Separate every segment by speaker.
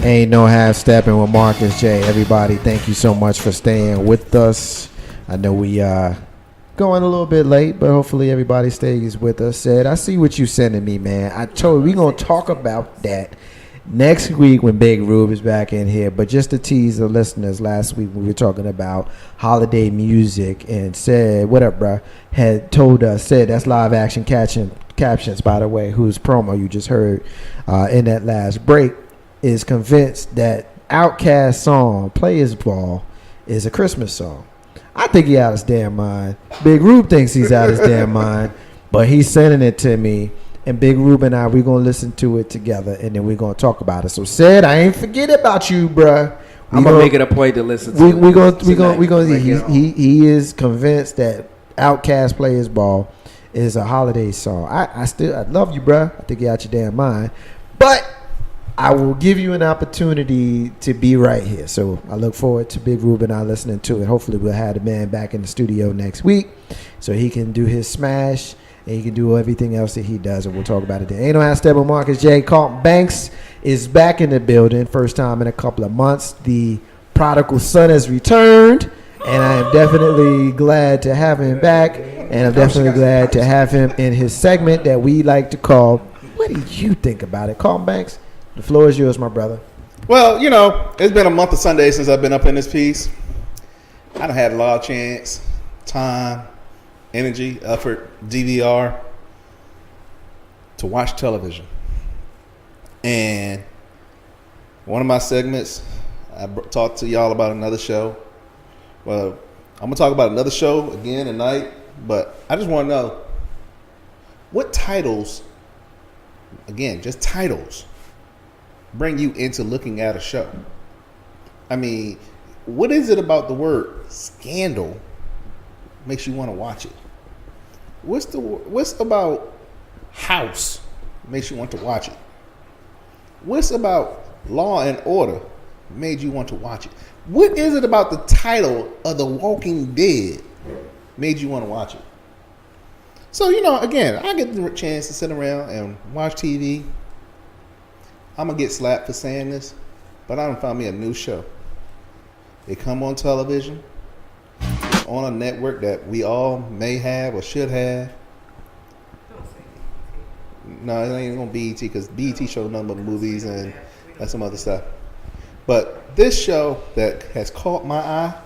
Speaker 1: Ain't no half stepping with Marcus J. Everybody, thank you so much for staying with us. I know we going a little bit late, but hopefully everybody stays with us. Said, I see what you sending me, man. I told you we gonna talk about that next week when Big Rube is back in here. But just to tease the listeners, last week we were talking about holiday music, and said, what up, bruh, had told us, said that's live action captions, by the way, whose promo you just heard in that last break, is convinced that Outkast song Players Ball is a Christmas song. I think he out of his damn mind. Big Rube thinks he's out of his damn mind, but he's sending it to me, and Big Rube and I, we're going to listen to it together, and then we're going to talk about it. So, said, I ain't forget about you, bruh.
Speaker 2: I'm going to make it a point to listen to it.
Speaker 1: We're going to he is convinced that Outkast Players Ball is a holiday song. I love you, bruh. I think you're out your damn mind. But I will give you an opportunity to be right here. So I look forward to Big Rube and I listening to it. Hopefully we'll have the man back in the studio next week so he can do his smash and he can do everything else that he does, and we'll talk about it then. Ain't no half step with Marcus J. Carlton Banks is back in the building. First time in a couple of months. The prodigal son has returned, and I am definitely glad to have him back, and I'm definitely glad to have him in his segment that we like to call, what do you think about it? Carlton Banks, the floor is yours, my brother.
Speaker 3: Well, you know, it's been a month of Sundays since I've been up in this piece. I done had a lot of chance, time, energy, effort, DVR to watch television. And one of my segments, I talked to y'all about another show. Well, I'm going to talk about another show again tonight, but I just want to know what titles, again, just titles, bring you into looking at a show. I mean, what is it about the word scandal makes you want to watch it? What's about House makes you want to watch it? What's about Law and Order made you want to watch it? What is it about the title of The Walking Dead made you want to watch it? So, you know, again, I get the chance to sit around and watch TV. I'm going to get slapped for saying this, but I done found me a new show. They come on television, on a network that we all may have or should have. No, it ain't on BET because BET shows nothing but movies and some other stuff. But this show that has caught my eye,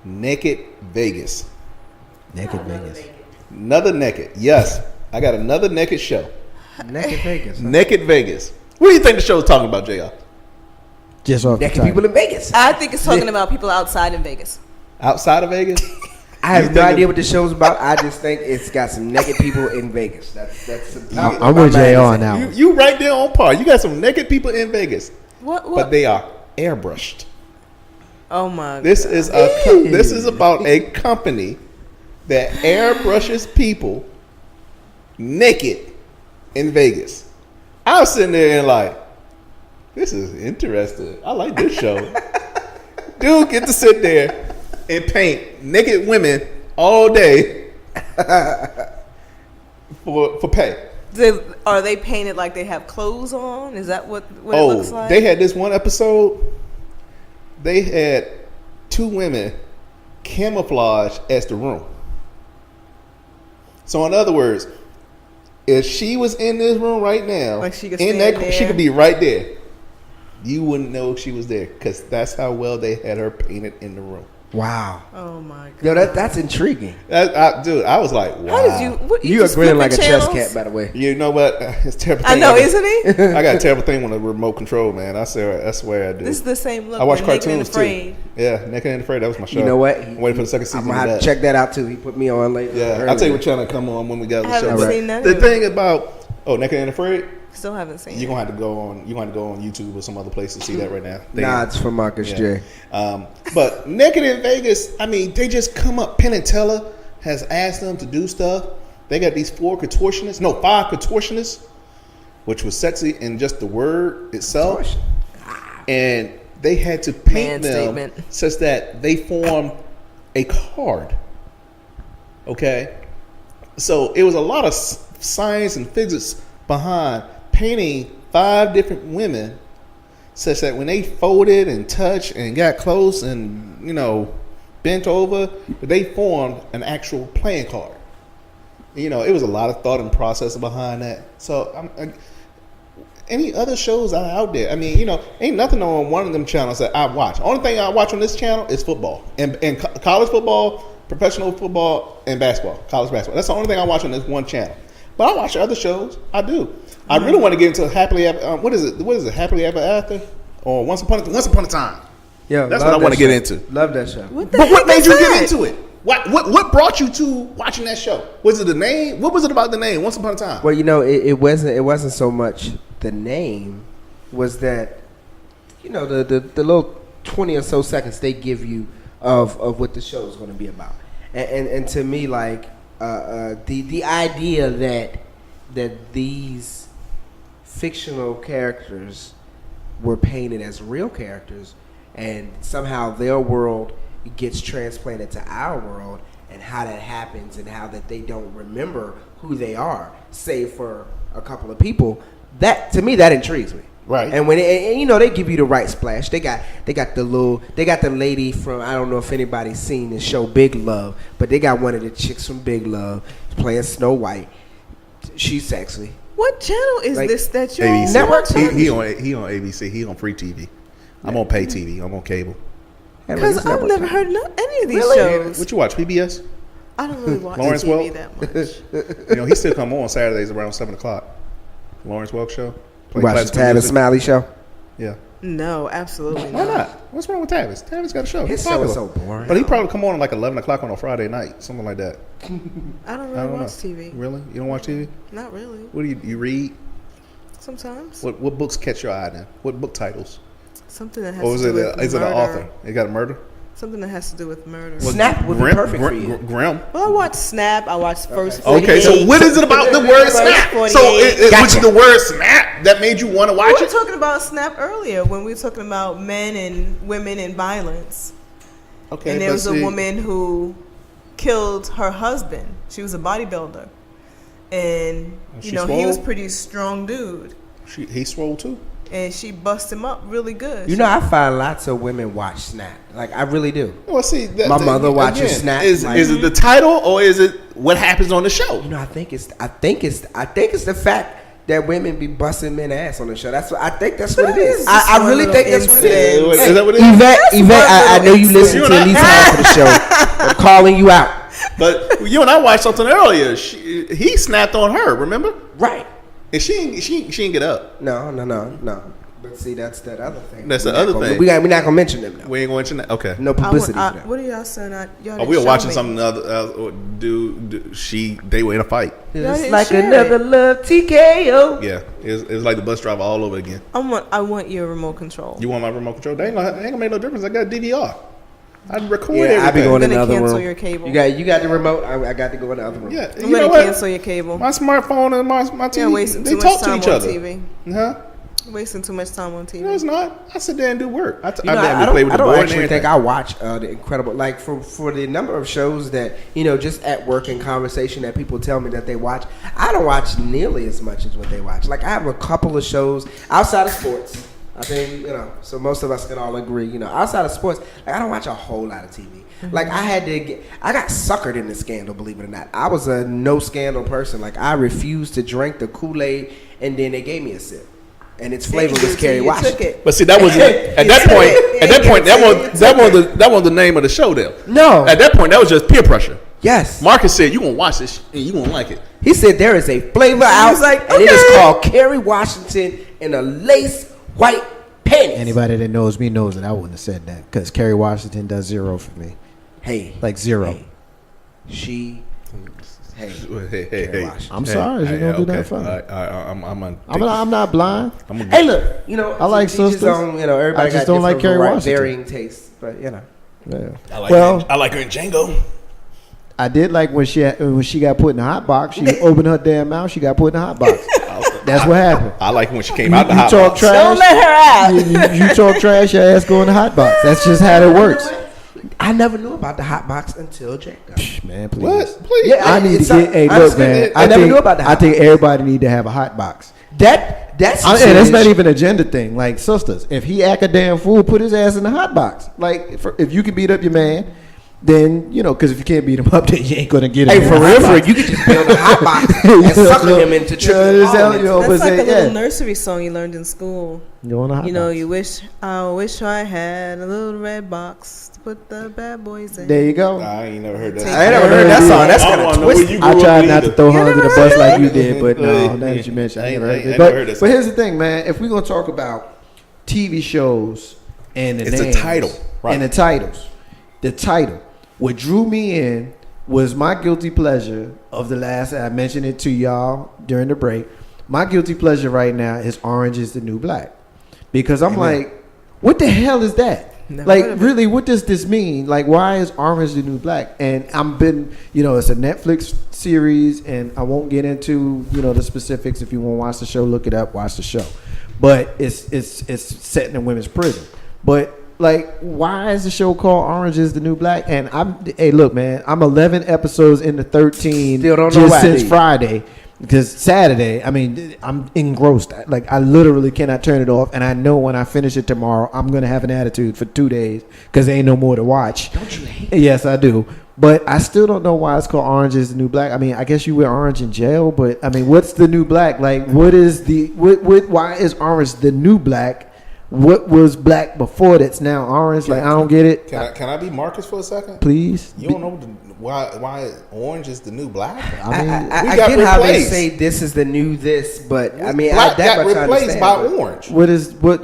Speaker 3: Naked Vegas.
Speaker 1: Naked Vegas.
Speaker 3: Another naked. Yes, I got another naked show.
Speaker 1: Naked Vegas. Huh?
Speaker 3: Naked Vegas. What do you think the show is talking about, JR?
Speaker 1: Just off
Speaker 2: Naked
Speaker 1: the
Speaker 2: people in Vegas.
Speaker 4: I think it's talking about people outside in Vegas.
Speaker 3: Outside of Vegas?
Speaker 2: I have no idea what the show's about. I just think it's got some naked people in Vegas.
Speaker 1: I'm with JR now.
Speaker 3: You right there on par. You got some naked people in Vegas.
Speaker 4: What?
Speaker 3: But they are airbrushed.
Speaker 4: Oh my God.
Speaker 3: This is about a company that airbrushes people naked in Vegas. I was sitting there and like, this is interesting. I like this show. Dude get to sit there and paint naked women all day for pay.
Speaker 4: Are they painted like they have clothes on? Is that what it looks like?
Speaker 3: They had this one episode. They had two women camouflage as the room. So in other words, if she was in this room right now,
Speaker 4: like she could
Speaker 3: she could be right there. You wouldn't know she was there because that's how well they had her painted in the room.
Speaker 1: Wow.
Speaker 4: Oh my God.
Speaker 2: Yo, that's intriguing.
Speaker 3: Dude, I was like, wow.
Speaker 4: How did you? What,
Speaker 2: You are grinning like a chess
Speaker 4: channels?
Speaker 2: cat, by the way.
Speaker 3: You know what? It's a terrible
Speaker 4: I
Speaker 3: thing.
Speaker 4: know, isn't he?
Speaker 3: I got a terrible thing with a remote control, man. I swear I do.
Speaker 4: This is the same look.
Speaker 3: I watch
Speaker 4: with Naked and
Speaker 3: cartoons
Speaker 4: Afraid.
Speaker 3: too. Yeah, Naked and Afraid. That was my show.
Speaker 2: You know what?
Speaker 3: I'm waiting for the second season.
Speaker 2: I'm going to have to check that out, too. He put me on later.
Speaker 3: Yeah, I'll tell you what channel to come on when we got the
Speaker 4: I
Speaker 3: show.
Speaker 4: haven't
Speaker 3: But
Speaker 4: seen that
Speaker 3: the
Speaker 4: either.
Speaker 3: thing about Naked and Afraid,
Speaker 4: Still haven't seen
Speaker 3: you're
Speaker 4: it.
Speaker 3: gonna have to go on. You want to go on YouTube or some other place to see that right now.
Speaker 2: Nah, it's from Marcus J.
Speaker 3: But Naked in Vegas, I mean, they just come up. Penn and Teller has asked them to do stuff. They got these 5 contortionists, which was sexy in just the word itself, and they had to paint them such that they formed a card. Okay, so it was a lot of science and physics behind painting 5 different women, such that when they folded and touched and got close and bent over, they formed an actual playing card. It was a lot of thought and process behind that. So, any other shows out there? I mean, ain't nothing on one of them channels that I watch. Only thing I watch on this channel is football and college football, professional football, and basketball, college basketball. That's the only thing I watch on this one channel. But I watch other shows. I do. I really want to get into Happily Ever. What is it? Happily Ever After or Once Upon a Time?
Speaker 2: Yeah,
Speaker 3: that's what I want to get into.
Speaker 2: Love that show.
Speaker 3: What made you get into it? What brought you to watching that show? Was it the name? What was it about the name? Once Upon a Time.
Speaker 2: Well, it wasn't so much the name. Was that the little 20 or so seconds they give you of what the show is going to be about, and to me, like the idea that these fictional characters were painted as real characters, and somehow their world gets transplanted to our world, and how that happens, and how that they don't remember who they are, save for a couple of people. That, to me, that intrigues me.
Speaker 3: Right.
Speaker 2: And when they give you the right splash. They got the lady from, I don't know if anybody's seen the show Big Love, but they got one of the chicks from Big Love playing Snow White. She's sexy.
Speaker 4: What channel is this that you're
Speaker 3: ABC.
Speaker 4: on?
Speaker 2: Network
Speaker 3: He on ABC. He on free TV. I'm on pay TV. I'm on cable.
Speaker 4: Because I've never heard any of these
Speaker 2: Really?
Speaker 4: shows.
Speaker 3: What you watch? PBS?
Speaker 4: I don't really watch
Speaker 3: Lawrence
Speaker 4: TV
Speaker 3: Welk?
Speaker 4: that much.
Speaker 3: He still come on Saturdays around 7:00. Lawrence Welk show.
Speaker 2: You watch the Tavis Smiley show?
Speaker 3: Yeah.
Speaker 4: No, absolutely
Speaker 3: Why
Speaker 4: not.
Speaker 3: not? What's wrong with Tavis? Tavis got a show.
Speaker 2: His
Speaker 3: He's
Speaker 2: show is
Speaker 3: popular.
Speaker 2: so boring.
Speaker 3: But he probably come on like 11:00 on a Friday night, something like that.
Speaker 4: I don't really watch TV.
Speaker 3: Really? You don't watch TV?
Speaker 4: Not really.
Speaker 3: What do you read?
Speaker 4: Sometimes.
Speaker 3: What books catch your eye then? What book titles?
Speaker 4: Something that has
Speaker 3: Or
Speaker 4: to do with
Speaker 3: is it an
Speaker 4: murder.
Speaker 3: author? It got a murder?
Speaker 4: Something that has to do with murder.
Speaker 2: Snap would be perfect for you.
Speaker 3: Grim.
Speaker 4: Well, I watch Snap. I watch First 48.
Speaker 3: Okay, so what is it about the word snap? So was it the word snap that made you want to watch
Speaker 4: We were
Speaker 3: it?
Speaker 4: talking about Snap earlier when we were talking about men and women and violence.
Speaker 3: Okay,
Speaker 4: And there
Speaker 3: but
Speaker 4: was a woman who killed her husband. She was a bodybuilder. And,
Speaker 3: She
Speaker 4: he
Speaker 3: swole?
Speaker 4: was a pretty strong dude.
Speaker 3: He swole too.
Speaker 4: And she bust him up really good.
Speaker 2: I find lots of women watch Snap. Like, I really do.
Speaker 3: Well, see,
Speaker 2: My mother watches Snap.
Speaker 3: Is it the title or is it what happens on the show?
Speaker 2: I think it's the fact that women be busting men ass on the show. That's what I think. That's what it is. I really think that's what it is.
Speaker 3: Is that what it is?
Speaker 2: Yvette, I know you listen to at least half of the show. I'm calling you out.
Speaker 3: But you and I watched something earlier. He snapped on her. Remember?
Speaker 2: Right.
Speaker 3: And she didn't get up.
Speaker 2: No. But see, that's that other thing.
Speaker 3: That's the other thing.
Speaker 2: We're not gonna mention them now.
Speaker 3: We ain't going to mention that. Okay.
Speaker 2: No publicity. for that.
Speaker 4: What are y'all saying? Y'all
Speaker 3: We were
Speaker 4: didn't
Speaker 3: watching
Speaker 4: show me.
Speaker 3: something other. They were in a fight.
Speaker 4: Y'all
Speaker 2: It's
Speaker 4: didn't
Speaker 2: like
Speaker 4: share
Speaker 2: another
Speaker 4: it.
Speaker 2: love TKO.
Speaker 3: Yeah, it was like the bus driver all over again.
Speaker 4: I want your remote control.
Speaker 3: You want my remote control? They ain't gonna make no difference. I got DVR. I record
Speaker 2: Yeah,
Speaker 3: everything.
Speaker 2: I be going in
Speaker 4: I'm
Speaker 2: the
Speaker 4: gonna
Speaker 2: other
Speaker 4: cancel
Speaker 2: room.
Speaker 4: your cable.
Speaker 2: You got the remote. I got to go in the other room.
Speaker 3: Yeah,
Speaker 4: I'm
Speaker 3: you know
Speaker 4: gonna
Speaker 3: what?
Speaker 4: cancel your cable.
Speaker 3: My smartphone and my TV,
Speaker 4: You're wasting
Speaker 3: they
Speaker 4: too much
Speaker 3: talk to
Speaker 4: time
Speaker 3: each
Speaker 4: on
Speaker 3: other.
Speaker 4: TV.
Speaker 3: Huh?
Speaker 4: Wasting too much time on TV.
Speaker 3: No, it's not. I sit there and do work. I
Speaker 2: You know, I
Speaker 3: play with the
Speaker 2: don't
Speaker 3: board and
Speaker 2: actually think
Speaker 3: everything.
Speaker 2: I watch the Incredible, like for the number of shows that, just at work and conversation that people tell me that they watch, I don't watch nearly as much as what they watch. Like, I have a couple of shows outside of sports. I think, so most of us can all agree, outside of sports, like, I don't watch a whole lot of TV. Like, I got suckered into scandal, believe it or not. I was a no scandal person. Like, I refused to drink the Kool-Aid, and then they gave me a sip. And its flavor was Kerry Washington.
Speaker 3: But see, that was at that point. That was the name of the show. There.
Speaker 2: No.
Speaker 3: At that point, that was just peer pressure.
Speaker 2: Yes.
Speaker 3: Marcus said, "You gonna watch this and you gonna like it."
Speaker 2: He said there is a flavor out,
Speaker 4: was like,
Speaker 2: and it is
Speaker 4: okay.
Speaker 2: called Kerry Washington in a lace white panties.
Speaker 1: Anybody that knows me knows that I wouldn't have said that because Kerry Washington does 0 for me.
Speaker 2: Hey,
Speaker 1: Like 0.
Speaker 2: Hey, hey,
Speaker 3: Hey.
Speaker 2: Kerry Washington.
Speaker 1: I'm sorry if you don't do that for me. I'm not blind.
Speaker 2: Hey, look,
Speaker 1: I like
Speaker 2: to each his
Speaker 1: sisters.
Speaker 2: own, everybody
Speaker 1: I just
Speaker 2: got
Speaker 1: don't like
Speaker 2: different
Speaker 1: Kerry Washington.
Speaker 2: varying tastes, but
Speaker 1: Yeah.
Speaker 3: I like her in Django.
Speaker 1: I did like when she got put in the hot box. She opened her damn mouth. She got put in the hot box. That's what happened.
Speaker 3: I like when she came out the
Speaker 1: You
Speaker 3: hot
Speaker 1: talk
Speaker 3: box.
Speaker 1: trash.
Speaker 4: Don't let her out.
Speaker 1: You talk trash. Your ass go in the hot box. That's just how it works.
Speaker 2: I never knew about the hot box until Jake got it.
Speaker 1: Man, please.
Speaker 3: What? Please.
Speaker 2: Yeah,
Speaker 1: I need to
Speaker 2: it's
Speaker 1: get. Hey,
Speaker 2: I
Speaker 1: look, man.
Speaker 2: I never knew about the
Speaker 1: I
Speaker 2: hot
Speaker 1: think
Speaker 2: box.
Speaker 1: everybody need to have a hot box.
Speaker 2: That's
Speaker 1: And that's not even a gender thing. Like, sisters, if he act a damn fool, put his ass in the hot box. Like, if you can beat up your man, then, you know, because if you can't beat him up, then you ain't going to get him.
Speaker 2: Hey, for real, you could just build a hot box and sucker him into triple
Speaker 4: That's like a little nursery song you learned in school.
Speaker 1: You want a hot
Speaker 4: You know,
Speaker 1: box.
Speaker 4: I wish I had a little red box to put the bad boys in.
Speaker 1: There you go.
Speaker 3: Nah, I ain't never heard that.
Speaker 2: I ain't never heard that song. That's kind of twisted.
Speaker 1: I tried not to throw her under the
Speaker 4: never
Speaker 1: bus
Speaker 4: heard
Speaker 1: like
Speaker 4: it?
Speaker 1: you did, but no, now that you mentioned, I never heard it. But here's the thing, man. If we're gonna talk about TV shows and the
Speaker 3: It's
Speaker 1: names
Speaker 3: a title, right?
Speaker 1: and the titles, the title, what drew me in was my guilty pleasure of the last. I mentioned it to y'all during the break. My guilty pleasure right now is Orange is the New Black, because I'm like, what the hell is that?
Speaker 4: Never
Speaker 1: Like,
Speaker 4: heard of it.
Speaker 1: really, what does this mean? Like, why is Orange the New Black? And I'm been, you know, it's a Netflix series, and I won't get into, you know, the specifics. If you want to watch the show, look it up, watch the show. But it's set in a women's prison. But like, why is the show called Orange is the New Black? And hey, look, man, I'm 11 episodes into 13
Speaker 2: Still don't know
Speaker 1: just
Speaker 2: why,
Speaker 1: since
Speaker 2: do you?
Speaker 1: Friday. Because Saturday, I mean, I'm engrossed. Like, I literally cannot turn it off. And I know when I finish it tomorrow, I'm going to have an attitude for 2 days because there ain't no more to watch.
Speaker 2: Don't you hate
Speaker 1: Yes, I do. But I still don't know why it's called Orange is the New Black. I mean, I guess you wear orange in jail, but I mean, what's the new black? Like, what is the, why is orange the new black? What was black before that's now orange? Like, I don't get it.
Speaker 3: Can I be Marcus for a second?
Speaker 1: Please.
Speaker 3: You don't know why orange is the new black?
Speaker 1: I mean,
Speaker 2: I
Speaker 3: got
Speaker 2: get how they
Speaker 3: replaced.
Speaker 2: say this is the new this, but I mean,
Speaker 3: black
Speaker 2: that
Speaker 3: got
Speaker 2: much I
Speaker 3: replaced
Speaker 2: understand,
Speaker 3: by
Speaker 2: but-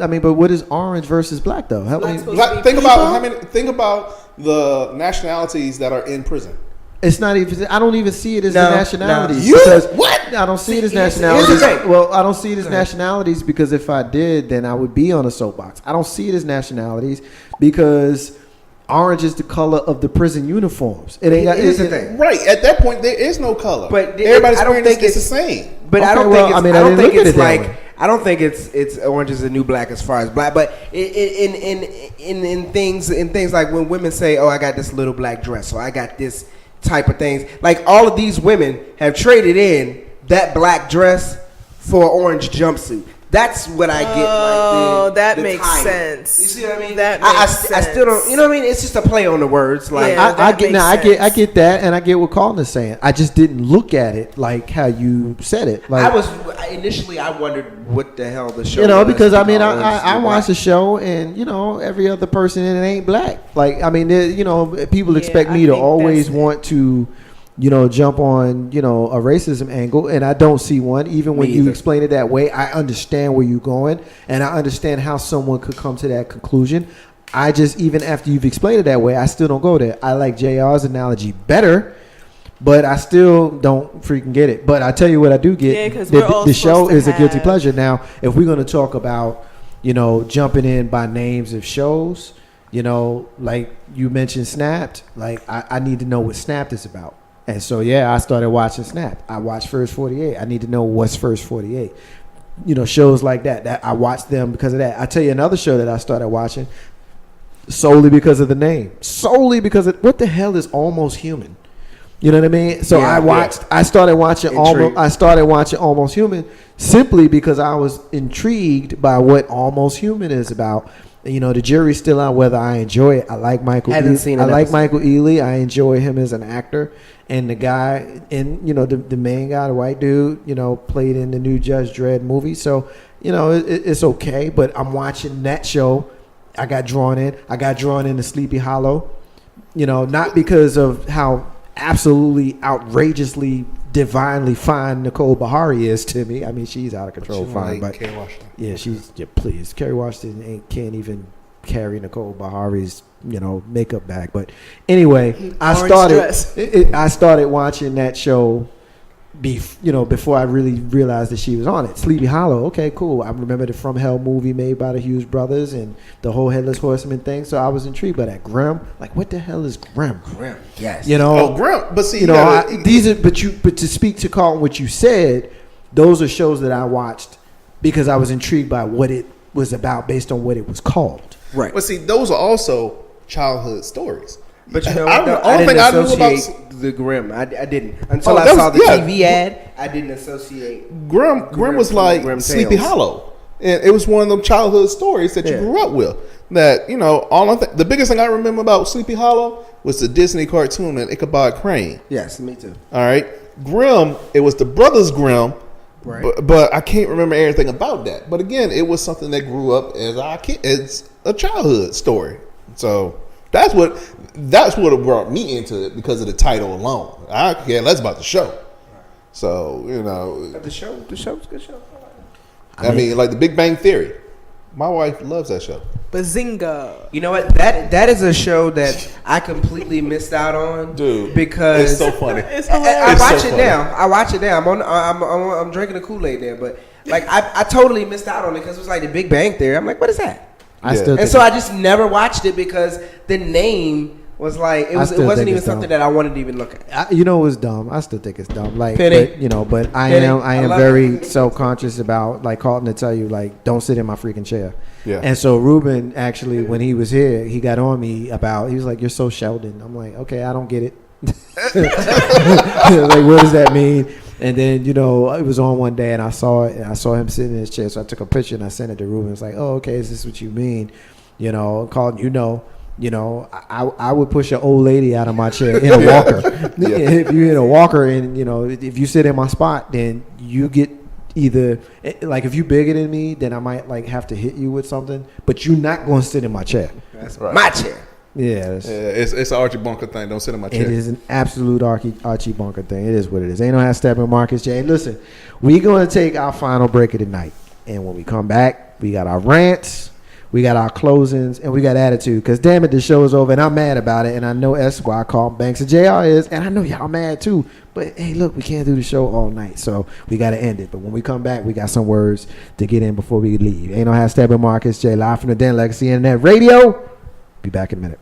Speaker 3: orange.
Speaker 1: but what is orange versus black though? Help me.
Speaker 4: Black's supposed
Speaker 3: Black,
Speaker 4: to be
Speaker 3: think about
Speaker 4: people?
Speaker 3: how many. Think about the nationalities that are in prison.
Speaker 1: It's not even. I don't even see it as
Speaker 2: No,
Speaker 1: the nationalities.
Speaker 3: no. You-
Speaker 1: because
Speaker 3: what?
Speaker 1: I don't see it as
Speaker 2: here's the
Speaker 1: nationalities.
Speaker 2: thing.
Speaker 1: Well, I don't see it as nationalities because if I did, then I would be on a soapbox. I don't see it as nationalities because orange is the color of the prison uniforms. It ain't got.
Speaker 2: Here's the thing.
Speaker 3: Right at that point, there is no color.
Speaker 2: But
Speaker 3: everybody's
Speaker 2: I don't
Speaker 3: wearing
Speaker 2: think
Speaker 3: it's the
Speaker 2: it's-
Speaker 3: same.
Speaker 2: But I
Speaker 1: Okay,
Speaker 2: don't
Speaker 1: well,
Speaker 2: think it's,
Speaker 1: I mean,
Speaker 2: I
Speaker 1: I
Speaker 2: don't
Speaker 1: didn't
Speaker 2: think
Speaker 1: look at
Speaker 2: it's
Speaker 1: it that
Speaker 2: like
Speaker 1: way.
Speaker 2: I don't think it's orange is the new black as far as black, but in things like when women say, "Oh, I got this little black dress," or "I got this type of things," like all of these women have traded in that black dress for an orange jumpsuit. That's what I get.
Speaker 4: Oh,
Speaker 2: like
Speaker 4: that
Speaker 2: the
Speaker 4: makes
Speaker 2: title.
Speaker 4: sense.
Speaker 2: You see what I mean?
Speaker 4: That
Speaker 2: I
Speaker 4: makes
Speaker 2: still don't.
Speaker 4: sense.
Speaker 2: You know what I mean? It's just a play on the words. Like
Speaker 4: Yeah.
Speaker 1: I
Speaker 4: that
Speaker 1: get
Speaker 4: makes
Speaker 1: I
Speaker 4: sense.
Speaker 1: get that, and I get what Colin is saying. I just didn't look at it like how you said it. Like,
Speaker 2: initially I wondered what the hell the show.
Speaker 1: you know,
Speaker 2: was
Speaker 1: because I mean,
Speaker 2: called Orange is the
Speaker 1: I
Speaker 2: New
Speaker 1: watch the
Speaker 2: Black.
Speaker 1: show, and you know, every other person in it ain't black. Like, I mean, you know, people
Speaker 4: Yeah,
Speaker 1: expect
Speaker 4: I
Speaker 1: me to
Speaker 4: think
Speaker 1: always
Speaker 4: that's-
Speaker 1: want to, you know, jump on, you know, a racism angle, and I don't see one. Even when
Speaker 2: Me
Speaker 1: you
Speaker 2: either.
Speaker 1: explain it that way, I understand where you're going, and I understand how someone could come to that conclusion. I just, even after you've explained it that way, I still don't go there. I like JR's analogy better, but I still don't freaking get it. But I tell you what I do get.
Speaker 4: Yeah, 'cause
Speaker 1: the,
Speaker 4: we're all
Speaker 1: the show
Speaker 4: supposed to
Speaker 1: is a guilty
Speaker 4: have-
Speaker 1: pleasure. Now, if we're going to talk about, you know, jumping in by names of shows, you know, like you mentioned Snapped, like I need to know what Snapped is about. And so, yeah, I started watching Snapped. I watched First 48. I need to know what's First 48. You know, shows like that I watched them because of that. I tell you another show that I started watching solely because of the name. Solely because of, what the hell is Almost Human? You know what I mean? So
Speaker 2: Yeah,
Speaker 1: I started watching
Speaker 2: Intrigued.
Speaker 1: Almost Human simply because I was intrigued by what Almost Human is about. You know, the jury's still out whether I enjoy it. I like Michael.
Speaker 2: Haven't seen
Speaker 1: I
Speaker 2: an
Speaker 1: like
Speaker 2: episode.
Speaker 1: Michael Ealy. I enjoy him as an actor. And the guy, and you know, the main guy, the white dude, you know, played in the new Judge Dredd movie. So, you know, it's okay. But I'm watching that show. I got drawn in. I got drawn into Sleepy Hollow. You know, not because of how absolutely outrageously divinely fine Nicole Bahari is to me. I mean, she's out of control fine, but
Speaker 3: Kerry Washington.
Speaker 1: yeah, she's, yeah, please. Kerry Washington can't even carry Nicole Bahari's, you know, makeup bag. But anyway, I
Speaker 4: Orange
Speaker 1: started watching that show before I really realized that she was on it. Sleepy Hollow, okay, cool. I remember the From Hell movie made by the Hughes brothers and the whole Headless Horseman thing. So I was intrigued by that. Grimm, like, what the hell is Grimm?
Speaker 2: Grim. Yes.
Speaker 1: You know,
Speaker 3: Oh, Grim. But see,
Speaker 1: you know, but to speak to Carlton, what you said, those are shows that I watched because I was intrigued by what it was about based on what it was called.
Speaker 2: Right.
Speaker 3: But see, those are also childhood stories.
Speaker 2: But you know,
Speaker 3: I
Speaker 2: what, though?
Speaker 3: don't-
Speaker 2: I
Speaker 3: only
Speaker 2: didn't
Speaker 3: thing I knew about-
Speaker 2: associate the Grimm. I didn't until
Speaker 3: Oh,
Speaker 2: I
Speaker 3: that
Speaker 2: saw
Speaker 3: was-
Speaker 2: the
Speaker 3: yeah.
Speaker 2: TV ad. I didn't associate.
Speaker 3: Grimm was
Speaker 2: from
Speaker 3: like
Speaker 2: Grimm
Speaker 3: Sleepy
Speaker 2: Tales.
Speaker 3: Hollow, and it was one of them childhood stories that you
Speaker 2: Yeah.
Speaker 3: grew up with. That the biggest thing I remember about Sleepy Hollow was the Disney cartoon and Ichabod Crane.
Speaker 2: Yes, me too.
Speaker 3: All right, Grimm. It was the brothers Grimm,
Speaker 2: Right.
Speaker 3: but I can't remember everything about that. But again, it was something that grew up as as a childhood story. So that's what brought me into it because of the title alone. I care less about the show. So
Speaker 2: The show's a good show.
Speaker 3: I mean, like the Big Bang Theory. My wife loves that show.
Speaker 4: Bazinga.
Speaker 2: You know what? That is a show that I completely missed out on,
Speaker 3: Dude,
Speaker 2: because
Speaker 3: it's so funny.
Speaker 4: It's
Speaker 2: I
Speaker 4: hilarious.
Speaker 2: watch
Speaker 3: so
Speaker 2: it
Speaker 3: funny.
Speaker 2: now. I watch it now. I'm drinking the Kool-Aid there, but like I totally missed out on it because it was like the Big Bang Theory. I'm like, what is that?
Speaker 1: I
Speaker 3: Yeah.
Speaker 1: still
Speaker 2: And
Speaker 1: think
Speaker 2: so I just never watched it because the name was like it
Speaker 1: I
Speaker 2: was. It
Speaker 1: still
Speaker 2: wasn't
Speaker 1: think
Speaker 2: even
Speaker 1: it's
Speaker 2: something
Speaker 1: dumb.
Speaker 2: that I wanted to even look at.
Speaker 1: you know it's dumb. I still think it's dumb. Like,
Speaker 2: Penny.
Speaker 1: but I
Speaker 2: Penny.
Speaker 1: am
Speaker 2: I
Speaker 1: am
Speaker 2: love
Speaker 1: very
Speaker 2: it.
Speaker 1: self-conscious about like Carlton to tell you like don't sit in my freaking chair.
Speaker 3: Yeah.
Speaker 1: And so Ruben actually when he was here he got on me about he was like you're so Sheldon. I'm like okay I don't get it. Like what does that mean? And then it was on one day and I saw it and I saw him sitting in his chair so I took a picture and I sent it to Ruben. It's like oh okay is this what you mean? Carlton I would push an old lady out of my chair in a walker.
Speaker 3: Yeah.
Speaker 1: If you're in a walker and if you sit in my spot, then you get either like if you bigger than me, then I might like have to hit you with something. But you're not going to sit in my chair.
Speaker 2: That's
Speaker 3: Right.
Speaker 2: my chair.
Speaker 1: Yeah,
Speaker 3: It's an Archie Bunker thing. Don't sit in my chair.
Speaker 1: it is an absolute Archie Bunker thing. It is what it is. Ain't no half Steppin Marcus J. Listen, we going to take our final break of the night, and when we come back, we got our rants. We got our closings, and we got attitude. Because, damn it, the show is over, and I'm mad about it. And I know Esquire, Carl Banks, and JR is, and I know y'all mad, too. But, hey, look, we can't do the show all night, so we got to end it. But when we come back, we got some words to get in before we leave. Ain't no half Steppin Marcus J. Live from the Den Legacy Internet Radio. Be back in a minute.